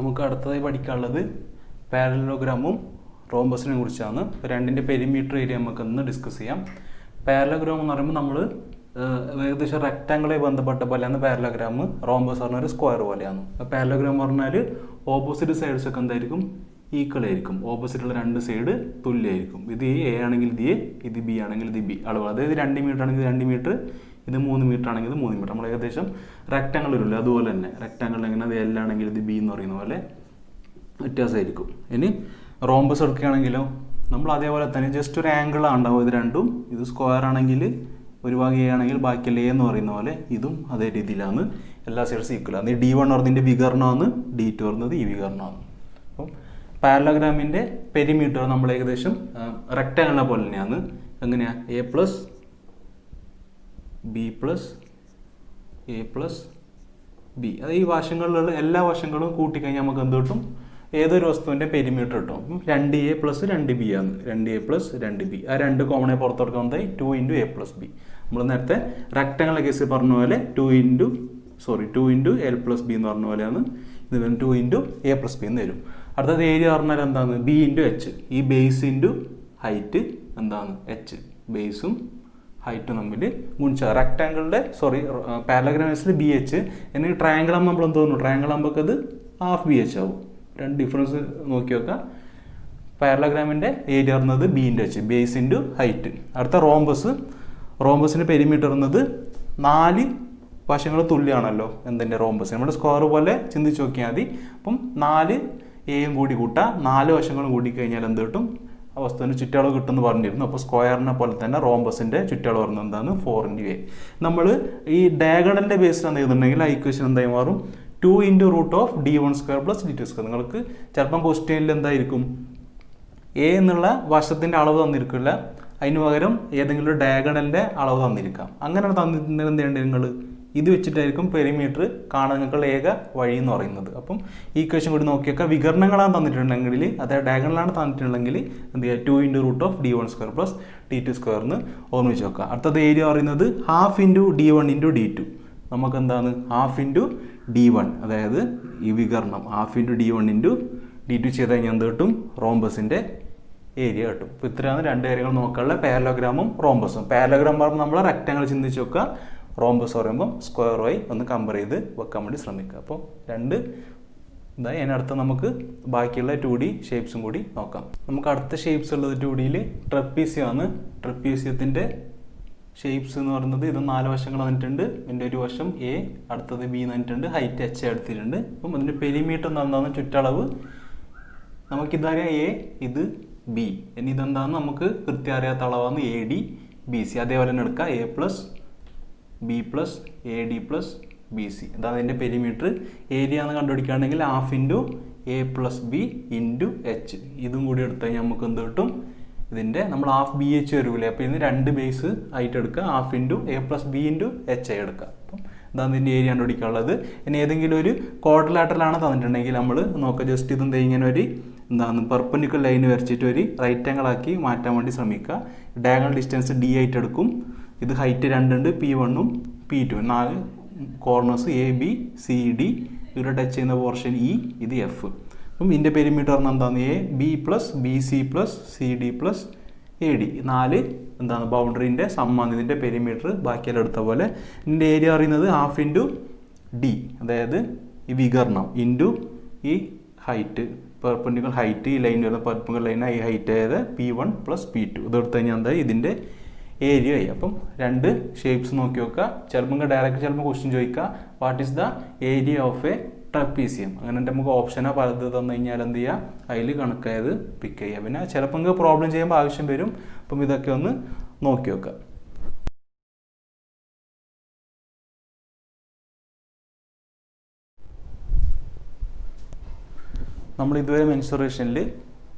നമുക്ക് അടുത്തതായി പഠിക്കാനുള്ളത് പാരലലോഗ്രാമും റോംബസിനെ കുറിച്ചാണ്. രണ്ടിൻ്റെ പെരിമീറ്റർ ഏരിയ നമുക്ക് ഇന്ന് ഡിസ്കസ് ചെയ്യാം. പാരലലോഗ്രാം എന്ന് പറയുമ്പോൾ നമ്മൾ ഏകദേശം റെക്റ്റാങ്കിളെ ബന്ധപ്പെട്ട പോലെയാണ് പാരലലോഗ്രാം. റോംബസ് പറഞ്ഞാൽ ഒരു സ്ക്വയർ പോലെയാണ്. പാരലലോഗ്രാം പറഞ്ഞാൽ ഓപ്പോസിറ്റ് സൈഡ്സ് ഒക്കെ എന്തായിരിക്കും, ഈക്വൽ ആയിരിക്കും. ഓപ്പോസിറ്റുള്ള രണ്ട് സൈഡ് തുല്യമായിരിക്കും. ഇത് എ ആണെങ്കിൽ ഇത് എ, ഇത് ബി ആണെങ്കിൽ ഇത് ബി അളവ്. അതായത് 2 മീറ്റർ ആണെങ്കിൽ 2 മീറ്റർ, ഇത് 3 മീറ്റർ ആണെങ്കിൽ ഇത് 3 മീറ്റർ. നമ്മൾ ഏകദേശം റെക്റ്റാങ്കിൾ വരില്ല, അതുപോലെ തന്നെ റെക്റ്റാങ്കിൾ എങ്ങനെ അത് എൽ ആണെങ്കിൽ ഇത് ബി എന്ന് പറയുന്ന പോലെ വ്യത്യാസമായിരിക്കും. ഇനി റോംബസ് എടുക്കുകയാണെങ്കിലോ നമ്മൾ അതേപോലെ തന്നെ ജസ്റ്റ് ഒരു ആംഗിളാണ് ഉണ്ടാവും ഇത് രണ്ടും. ഇത് സ്ക്വയർ ആണെങ്കിൽ ഒരു ഭാഗം എ ആണെങ്കിൽ ബാക്കിയുള്ള എ എന്ന് പറയുന്ന പോലെ ഇതും അതേ രീതിയിലാണ് എല്ലാ സൈഡ്സ് ഈക്വൽ ആണ്. ഈ D1 പറഞ്ഞതിൻ്റെ വികരണമാണ്, D2 പറയുന്നത് ഈ വികരണമാണ്. അപ്പം പാരലലോഗ്രാമിൻ്റെ പെരിമീറ്റർ നമ്മൾ ഏകദേശം റെക്റ്റാങ്കിളിനെ പോലെ തന്നെയാണ്. എങ്ങനെയാണ് A plus B plus A plus B. അത് ഈ വശങ്ങളിലുള്ള എല്ലാ വശങ്ങളും കൂട്ടിക്കഴിഞ്ഞാൽ നമുക്ക് എന്ത് കിട്ടും, ഏതൊരു വസ്തുവിൻ്റെ പെരിമീറ്റർ കിട്ടും. 2a പ്ലസ് 2b ആണ്. 2a plus 2b. ആ രണ്ട് കോമണെ പുറത്തെടുക്കുന്നത് 2 × a പ്ലസ് ബി. നമ്മൾ നേരത്തെ റെക്റ്റാങ്കിളിലെ കേസിൽ പറഞ്ഞ പോലെ 2 × l പ്ലസ് ബി എന്ന് പറഞ്ഞ പോലെയാണ്. ഇത് 2 × a പ്ലസ് ബി എന്ന് വരും. അടുത്തത് ഏരിയ പറഞ്ഞാൽ എന്താണ്, b × h. ഈ ബേസ് ഇൻറ്റു ഹൈറ്റ് എന്താണ്, h. ബേസും ഹൈറ്റും തമ്മിൽ ഗുണിച്ച റെക്റ്റാങ്കിളിൻ്റെ പാരലലോഗ്രാമിൽ BH. എന്നിട്ട് ട്രയാങ്കിൾ ആകുമ്പോൾ നമ്മൾ എന്ത് തോന്നുന്നു, ട്രയാങ്കിൾ ആകുമ്പോൾ അത് ഹാഫ് BH ആവും. രണ്ട് ഡിഫറൻസ് നോക്കി വെക്കാം. പാരലലോഗ്രാമിൻ്റെ ഏരിയ പറയുന്നത് b × h, base into height. അടുത്ത റോംബസിൻ്റെ പെരിമീറ്റർ എന്നത് 4 വശങ്ങൾ തുല്യമാണല്ലോ എന്തിൻ്റെ റോംബസ്. നമ്മുടെ സ്ക്വയർ പോലെ ചിന്തിച്ച് നോക്കിയാൽ മതി. അപ്പം 4 എയും കൂടി കൂട്ടാം, 4 വശങ്ങളും കൂട്ടിക്കഴിഞ്ഞാൽ എന്ത് കിട്ടും, ആ വസ്തുവിൻ്റെ ചുറ്റളവ് കിട്ടുമെന്ന് പറഞ്ഞിരുന്നു. അപ്പോൾ സ്ക്വയറിനെ പോലെ തന്നെ റോംബസിൻ്റെ ചുറ്റളവ് പറയുന്നത് എന്താണ്, 4 × a. നമ്മൾ ഈ ഡയഗണലിൻ്റെ ബേസിൽ എന്ത് ചെയ്തിട്ടുണ്ടെങ്കിൽ ആ ഇക്വേഷൻ എന്തായി മാറും, 2 × √d1² + d2². നിങ്ങൾക്ക് ചിലപ്പം ക്വസ്റ്റ്യനിൽ എന്തായിരിക്കും, എ എന്നുള്ള വശത്തിൻ്റെ അളവ് തന്നിരിക്കില്ല, അതിന് പകരം ഏതെങ്കിലും ഒരു ഡയഗണലിൻ്റെ അളവ് തന്നിരിക്കാം. അങ്ങനെ തന്നിട്ടുണ്ടെങ്കിൽ എന്ത് ചെയ്യേണ്ടത്, നിങ്ങൾ ഇത് വെച്ചിട്ടായിരിക്കും പെരിമീറ്റർ കാണാൻ നിങ്ങൾക്കുള്ള ഏക വഴി എന്ന് പറയുന്നത്. അപ്പം ഈ ഇക്വേഷൻ കൂടി നോക്കിയൊക്കെ വികരണങ്ങളാണ് തന്നിട്ടുണ്ടെങ്കിൽ, അതായത് ഡയഗണലാണ് തന്നിട്ടുണ്ടെങ്കിൽ എന്ത് ചെയ്യുക, 2 × √d1² + d2² എന്ന് ഓർമ്മിച്ച് വെക്കുക. അടുത്തത് ഏരിയ പറയുന്നത് ½ × d1 × d2. നമുക്ക് എന്താണ്, ½ × d1, അതായത് ഈ വികരണം ½ × d1 × d2 ചെയ്ത് കഴിഞ്ഞാൽ എന്ത് കിട്ടും, റോംബസിൻ്റെ ഏരിയ കിട്ടും. ഇപ്പോൾ ഇത്രയാണ് രണ്ട് കാര്യങ്ങൾ നോക്കാനുള്ള പാരലലോഗ്രാമും റോംബസും. പാരലലോഗ്രാം പറയുമ്പോൾ നമ്മൾ റെക്റ്റാങ്കിൾ ചിന്തിച്ച് വെക്കുക, റോംബസ് പറയുമ്പോൾ സ്ക്വയറുമായി ഒന്ന് കമ്പയർ ചെയ്ത് വെക്കാൻ വേണ്ടി ശ്രമിക്കുക. അപ്പോൾ രണ്ട് ഇതായി. അതിനടുത്ത് നമുക്ക് ബാക്കിയുള്ള 2D ഷേപ്സും കൂടി നോക്കാം. നമുക്ക് അടുത്ത ഷേപ്സ് ഉള്ളത് 2Dയിൽ ട്രപ്പീസിയമാണ്. ട്രപ്പീസിയത്തിൻ്റെ ഷേപ്സ് എന്ന് പറയുന്നത് ഇത് 4 വശങ്ങൾ തന്നിട്ടുണ്ട്. ഇതിൻ്റെ ഒരു വശം A, അടുത്തത് B തന്നിട്ടുണ്ട്, ഹൈറ്റ് h എടുത്തിട്ടുണ്ട്. അപ്പം അതിൻ്റെ പെരിമീറ്റർ എന്താണ്, ചുറ്റളവ് നമുക്കിതറിയാം A, ഇത് B. ഇനി ഇതെന്താണെന്ന് നമുക്ക് കൃത്യം അറിയാത്ത അളവാണ് AD BC. അതേപോലെ തന്നെ എടുക്കുക A + B + AD + BC. അതാണ് അതിൻ്റെ പെരിമീറ്റർ. ഏരിയ എന്ന് കണ്ടുപിടിക്കുകയാണെങ്കിൽ ½ × a + b × h. ഇതും കൂടി എടുത്തു കഴിഞ്ഞാൽ നമുക്ക് എന്ത് കിട്ടും, ഇതിൻ്റെ നമ്മൾ ½ BH വരില്ലേ. അപ്പോൾ ഇതിന് 2 ബേസ് ആയിട്ട് എടുക്കുക, ½ × a + b × h എടുക്കുക. അപ്പം ഇതാണ് ഇതിൻ്റെ ഏരിയ കണ്ടുപിടിക്കാനുള്ളത്. ഇനി ഏതെങ്കിലും ഒരു ക്വാഡ്രിലാറ്ററലാണ് തന്നിട്ടുണ്ടെങ്കിൽ നമ്മൾ നോക്കുക, ജസ്റ്റ് ഇതെന്താ ഇങ്ങനെ ഒരു പെർപെൻഡിക്കുലർ ലൈൻ വരച്ചിട്ട് ഒരു റൈറ്റ് ആംഗിൾ ആക്കി മാറ്റാൻ വേണ്ടി ശ്രമിക്കുക. ഡയഗണൽ ഡിസ്റ്റൻസ് d ആയിട്ട് എടുക്കും. ഇത് ഹൈറ്റ് 2 ഉണ്ട്, P1 ഉം P2. 4 corners A, B, C, D. ഇവിടെ ടച്ച് ചെയ്യുന്ന പോർഷൻ E, ഇത് F. അപ്പം ഇതിൻ്റെ പെരിമീറ്റർ പറഞ്ഞാൽ എന്താണ്, A, B + BC + CD + AD. 4 എന്താണ് ബൗണ്ടറിൻ്റെ സമ്മാണ് ഇതിൻ്റെ പെരിമീറ്റർ. ബാക്കിയെല്ലാം എടുത്ത പോലെ ഇതിൻ്റെ ഏരിയ പറയുന്നത് ½ × D, അതായത് ഈ വികരണം ഇൻറ്റു ഈ ഹൈറ്റ്, പെർപെൻഡിക്കുലർ ഹൈറ്റ്, ഈ ലൈൻ വരുന്ന പെർപെൻഡിക്കുലർ ലൈൻ, ഈ ഹൈറ്റ് ആയത് P1 + P2. ഇത് എടുത്തു കഴിഞ്ഞാൽ എന്താ ഇതിൻ്റെ ഏരിയ ആയി. അപ്പം രണ്ട് ഷേപ്സ് നോക്കി വെക്കുക. ചിലപ്പോൾ ഡയറക്റ്റ് ക്വസ്റ്റ്യൻ ചോദിക്കുക, what is the area of A trapezium. അങ്ങനെ നമുക്ക് ഓപ്ഷനോ പലത് തന്നു കഴിഞ്ഞാൽ എന്ത് ചെയ്യുക, അതിൽ കണക്കായത് പിക്ക് ചെയ്യുക. പിന്നെ ചിലപ്പോൾ പ്രോബ്ലം ചെയ്യുമ്പോൾ ആവശ്യം വരും. അപ്പം ഇതൊക്കെ ഒന്ന് നോക്കി വെക്കുക. നമ്മൾ ഇതുവരെ മെൻസുറേഷനിൽ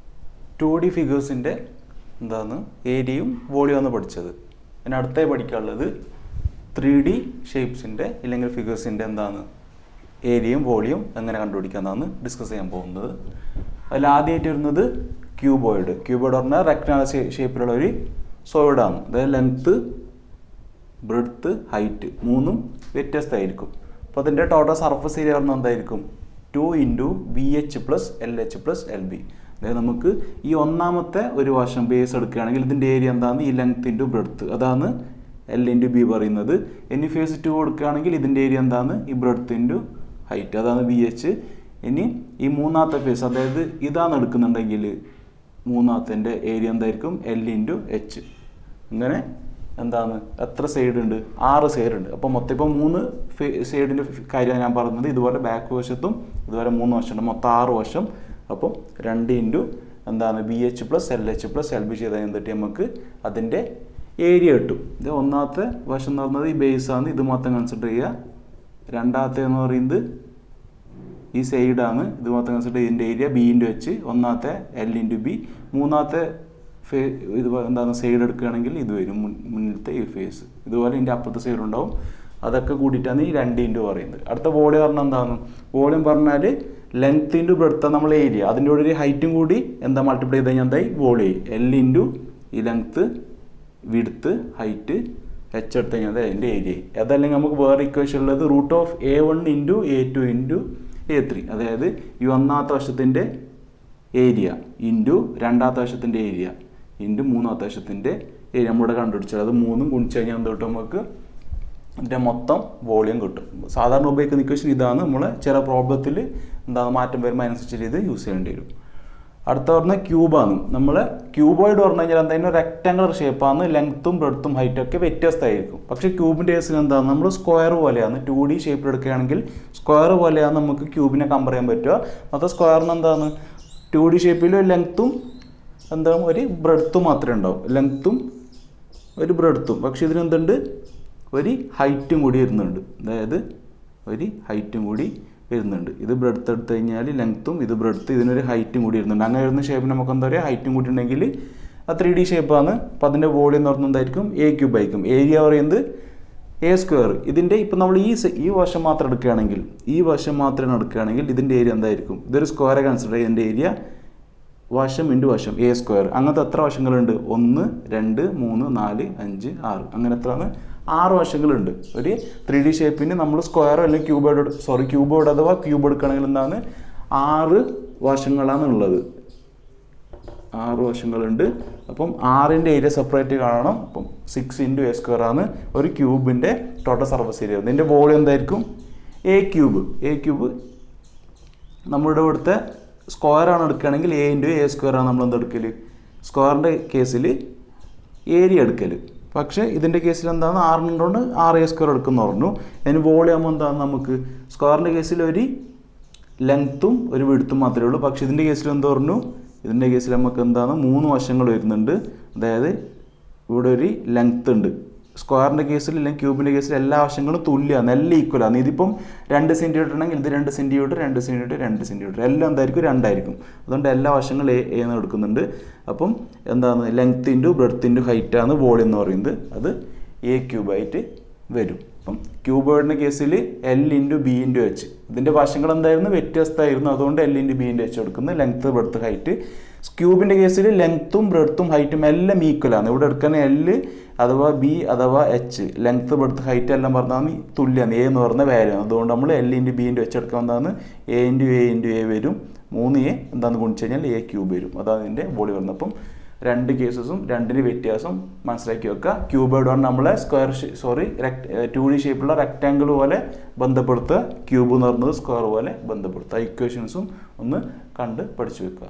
2D ഫിഗേഴ്സിൻ്റെ എന്താണ് ഏരിയയും വോളിയമാണ് പഠിച്ചത്. പിന്നെ അടുത്തായി പഠിക്കാനുള്ളത് 3D ഷേപ്സിൻ്റെ ഇല്ലെങ്കിൽ ഫിഗേഴ്സിൻ്റെ എന്താണ് ഏരിയയും വോളിയം എങ്ങനെ കണ്ടുപിടിക്കാമെന്നാണ് ഡിസ്കസ് ചെയ്യാൻ പോകുന്നത്. അതിൽ ആദ്യമായിട്ട് വരുന്നത് ക്യൂബോയിഡ്. ക്യൂബോയിഡ് പറഞ്ഞാൽ റെക്റ്റാങ്കിൾ ഷേപ്പിലുള്ള ഒരു സോയിഡാണ്. അതായത് ലെങ്ത്ത്, ബ്രെഡ്ത്ത്, ഹൈറ്റ് മൂന്നും വ്യത്യസ്തമായിരിക്കും. അപ്പോൾ അതിൻ്റെ ടോട്ടൽ സർഫസ് ഏരിയ പറഞ്ഞാൽ എന്തായിരിക്കും, 2 into B H plus L H plus L B. അതായത് നമുക്ക് ഈ ഒന്നാമത്തെ ഒരു വശം ബേസ് എടുക്കുകയാണെങ്കിൽ ഇതിൻ്റെ ഏരിയ എന്താണ്? ഈ ലെങ്ത് ഇൻറ്റു ബ്രെഡ്ത്ത്, അതാണ് എൽ ഇൻറ്റു ബി പറയുന്നത്. ഇനി ഫേസ് 2 കൊടുക്കുകയാണെങ്കിൽ ഇതിൻ്റെ ഏരിയ എന്താണ്? ഈ ബ്രെഡ്ത്ത് ഇൻറ്റു ഹൈറ്റ്, അതാണ് ബി എച്ച്. ഇനി ഈ മൂന്നാമത്തെ ഫേസ്, അതായത് ഇതാണ് എടുക്കുന്നുണ്ടെങ്കിൽ മൂന്നാമത്തെ ഏരിയ എന്തായിരിക്കും? L into H. ഇങ്ങനെ എന്താണ്? എത്ര സൈഡ് ഉണ്ട്? 6 സൈഡ് ഉണ്ട്. അപ്പോൾ മൊത്തം ഇപ്പോൾ 3 സൈഡിൻ്റെ കാര്യമാണ് ഞാൻ പറഞ്ഞത്. ഇതുപോലെ ബാക്ക് വശത്തും ഇതുപോലെ 3 വശമുണ്ട്, മൊത്തം 6 വശം. അപ്പോൾ 2 ഇൻറ്റു എന്താണ്? B H plus L H plus L B ചെയ്താൽ എന്നിട്ട് നമുക്ക് അതിൻ്റെ ഏരിയ കിട്ടും. ഇത് ഒന്നാമത്തെ വശം എന്ന് പറയുന്നത് ഈ ബേസാണ്, ഇത് മൊത്തം കൺസിഡർ ചെയ്യുക. രണ്ടാമത്തെ എന്ന് പറയുന്നത് ഈ സൈഡാണ്, ഇത് മൊത്തം കൺസിഡർ ഇതിൻ്റെ ഏരിയ ബി ഇൻറ്റു എച്ച്. ഒന്നാമത്തെ എൽ ഇൻറ്റു ബി. മൂന്നാമത്തെ ഇത് എന്താണ്? സൈഡ് എടുക്കുകയാണെങ്കിൽ ഇത് വരും, മുന്നിലത്തെ ഈ ഫേസ്. ഇതുപോലെ ഇതിൻ്റെ അപ്പുറത്തെ സൈഡ് ഉണ്ടാവും. അതൊക്കെ കൂടിയിട്ടാണ് ഈ 2 ഇൻറ്റു പറയുന്നത്. അടുത്ത വോളിയം പറഞ്ഞാൽ എന്താണ്? വോളിയം പറഞ്ഞാൽ ലെങ്ത് ഇൻറ്റു ബ്രെഡ്ത്ത് നമ്മൾ ഏരിയ, അതിൻ്റെ കൂടെ ഒരു ഹൈറ്റും കൂടി എന്താ മൾട്ടിപ്ലൈ ചെയ്ത് കഴിഞ്ഞാൽ എന്തായി? വോളിയം. എൽ ഇൻറ്റു ഈ ലെങ്ത്ത് വിഡ്ത്ത് ഹൈറ്റ് എച്ച് എടുത്ത് കഴിഞ്ഞാൽ അതിൻ്റെ ഏരിയ. അതല്ലെങ്കിൽ നമുക്ക് വേറെ ഇക്വേഷൻ ഉള്ളത് √(a1 into a2 into a3). അതായത് ഈ ഒന്നാമത്തെ വശത്തിൻ്റെ ഏരിയ ഇൻറ്റു രണ്ടാമത്തെ വശത്തിൻ്റെ ഏരിയ ഇൻറ്റു മൂന്നാമത്തെ വശത്തിൻ്റെ ഏരിയ നമ്മളിവിടെ കണ്ടുപിടിച്ചത്. അത് 3 ഗുണിച്ച് കഴിഞ്ഞാൽ എന്ത് കിട്ടും? നമുക്ക് ഇതിൻ്റെ മൊത്തം വോളിയം കിട്ടും. സാധാരണ ഉപയോഗിക്കുന്ന ഇക്വേഷൻ ഇതാണ്. നമ്മൾ ചില പ്രോബ്ലത്തിൽ എന്താണ് മാറ്റം വരുമ്പോൾ അതിനനുസരിച്ച് ഇത് യൂസ് ചെയ്യേണ്ടി വരും. അടുത്ത പറഞ്ഞാൽ ക്യൂബാണ്. നമ്മൾ ക്യൂബോയിഡ് പറഞ്ഞു കഴിഞ്ഞാൽ എന്തായാലും റെക്ടാങ്കുലർ ഷേപ്പാണ്, ലെങ്ത്തും ബ്രെഡ്ത്തും ഹൈറ്റും ഒക്കെ വ്യത്യസ്തമായിരിക്കും. പക്ഷേ ക്യൂബിൻ്റെ കേസിൽ എന്താണ്? നമ്മൾ സ്ക്വയർ പോലെയാണ്, 2D ഷേപ്പിൽ എടുക്കുകയാണെങ്കിൽ സ്ക്വയർ പോലെയാണ് നമുക്ക് ക്യൂബിനെ കമ്പയർ ചെയ്യാൻ പറ്റുക. മൊത്തം സ്ക്വയറിന് എന്താണ്? 2D ഷേപ്പിൽ ലെങ്ത്തും എന്താണ്? ഒരു ബ്രെഡ്ത്തും മാത്രമേ ഉണ്ടാവും, ലെങ്ത്തും ഒരു ബ്രെഡ്ത്തും. പക്ഷേ ഇതിനെന്തുണ്ട്? ഒരു ഹൈറ്റും കൂടി വരുന്നുണ്ട്. അതായത് ഒരു ഹൈറ്റും കൂടി വരുന്നുണ്ട്. ഇത് ബ്രെഡ്ത്ത് എടുത്തു കഴിഞ്ഞാൽ ലെങ്ത്തും ഇത് ബ്രെഡ്ത്ത്, ഇതിനൊരു ഹൈറ്റും കൂടി വരുന്നുണ്ട്. അങ്ങനെ വരുന്ന ഷേപ്പിന് നമുക്ക് എന്താ പറയുക? ഹൈറ്റും കൂടി ഉണ്ടെങ്കിൽ അത് 3D ഷേപ്പാണ്. അപ്പോൾ അതിൻ്റെ വോളിയം എന്ന് പറഞ്ഞാൽ എന്തായിരിക്കും? എ ക്യൂബ് ആയിരിക്കും. ഏരിയ പറയുന്നത് a². ഇതിൻ്റെ ഇപ്പം നമ്മൾ ഈ വശം മാത്രം എടുക്കുകയാണെങ്കിൽ, ഈ വശം മാത്രം എടുക്കുകയാണെങ്കിൽ ഇതിൻ്റെ ഏരിയ എന്തായിരിക്കും? ഇതൊരു സ്ക്വയറെ കൺസിഡർ ചെയ്യുക. ഇതിൻ്റെ ഏരിയ വശം ഇൻറ്റു വശം a². അങ്ങനത്തെ എത്ര വശങ്ങളുണ്ട്? 1 2 3 4 5 6. അങ്ങനെ എത്രയാണ്? 6 വശങ്ങളുണ്ട്. ഒരു 3D ഷേപ്പിന് നമ്മൾ സ്ക്വയർ അല്ലെങ്കിൽ ക്യൂബോർഡ് അഥവാ ക്യൂബ് എടുക്കുകയാണെങ്കിൽ എന്താണ്? 6 വശങ്ങളാണ് ഉള്ളത്. 6 വശങ്ങളുണ്ട്. അപ്പം 6ൻ്റെ ഏരിയ സെപ്പറേറ്റ് കാണണം. അപ്പം 6 ഇൻറ്റു a² ആണ് ഒരു ക്യൂബിൻ്റെ ടോട്ടൽ സർഫസ് ഏരിയ. ഇതിൻ്റെ വോളിയം എന്തായിരിക്കും? a cube. നമ്മളുടെ ഇവിടുത്തെ സ്ക്വയറാണ് എടുക്കുകയാണെങ്കിൽ a ഇൻറ്റു a² ആണ് നമ്മൾ എന്തെടുക്കൽ? സ്ക്വയറിൻ്റെ കേസിൽ ഏരിയ എടുക്കൽ. പക്ഷേ ഇതിൻ്റെ കേസിൽ എന്താണ്? 6 കൊണ്ട് 6a² എടുക്കുമെന്ന് പറഞ്ഞു. അതിന് വോളിയം എന്താണ്? നമുക്ക് സ്ക്വയറിൻ്റെ കേസിൽ ഒരു ലെങ്ത്തും ഒരു വിഡ്ത്തും മാത്രമേ ഉള്ളൂ. പക്ഷേ ഇതിൻ്റെ കേസിൽ എന്ത് പറഞ്ഞു? ഇതിൻ്റെ കേസിൽ നമുക്ക് എന്താണ്? 3 വശങ്ങൾ വരുന്നുണ്ട്. അതായത് ഇവിടെ ഒരു ലെങ്ത്ത് ഉണ്ട്. സ്ക്വയറിൻ്റെ കേസിൽ അല്ലെങ്കിൽ ക്യൂബിൻ്റെ കേസിൽ എല്ലാ വശങ്ങളും തുല്യമാണ്, എല്ലാം ഈക്വലാണ്. ഇതിപ്പം 2 സെൻറ്റിമീറ്റർ ഉണ്ടെങ്കിൽ ഇത് 2 സെൻറ്റിമീറ്റർ 2 സെൻറ്റിമീറ്റർ 2 സെൻറ്റിമീറ്റർ എല്ലാം എന്തായിരിക്കും? 2 ആയിരിക്കും. അതുകൊണ്ട് എല്ലാ വശങ്ങളും എന്ന് എടുക്കുന്നുണ്ട്. അപ്പം എന്താണ്? ലെങ്ത്ത് ഇൻറ്റു ബ്രെഡ്ത്ത് ഇൻറ്റു ഹൈറ്റാണ് വോളിയം എന്ന് പറയുന്നത്. അത് a ക്യൂബായിട്ട് വരും. അപ്പം ക്യൂബോയിഡിൻ്റെ കേസിൽ L into B into H. ഇതിൻ്റെ വശങ്ങൾ എന്തായിരുന്നു? വ്യത്യസ്തമായിരുന്നു. അതുകൊണ്ട് L into B into H എടുക്കുന്നത്. Length breadth height. ക്യൂബിൻ്റെ കേസിൽ ലെങ്ത്തും ബ്രെഡ്ത്തും ഹൈറ്റും എല്ലാം ഈക്വലാണ്. ഇവിടെ എടുക്കുന്ന എൽ അഥവാ ബി അഥവാ എച്ച്, ലെങ്ത്ത് ബ്രെഡ്ത്ത് ഹൈറ്റ് എല്ലാം പറഞ്ഞാൽ തുല്യമാണ്. എ എന്ന് പറയുന്ന വാല്യൂ ആണ്. അതുകൊണ്ട് നമ്മൾ L into B into H എടുക്കാൻ എന്താണ്? a ഇൻറ്റു എ വരും. 3a എന്താണെന്ന് ഗുണിച്ച് കഴിഞ്ഞാൽ a ക്യൂബ് വരും. അതാണ് ഇതിൻ്റെ വോളിയം വരുന്നത്. അപ്പം 2 കേസസും 2ന് വ്യത്യാസം മനസ്സിലാക്കി വെക്കുക. ക്യൂബോയിഡ് ആണ് നമ്മളെ 2D ഷേപ്പുള്ള റെക്റ്റാങ്കിൾ പോലെ ബന്ധപ്പെടുത്തുക. ക്യൂബ് എന്ന് പറയുന്നത് സ്ക്വയർ പോലെ ബന്ധപ്പെടുത്തുക. ഇക്വേഷൻസും ഒന്ന് കണ്ട് പഠിച്ചു വെക്കുക.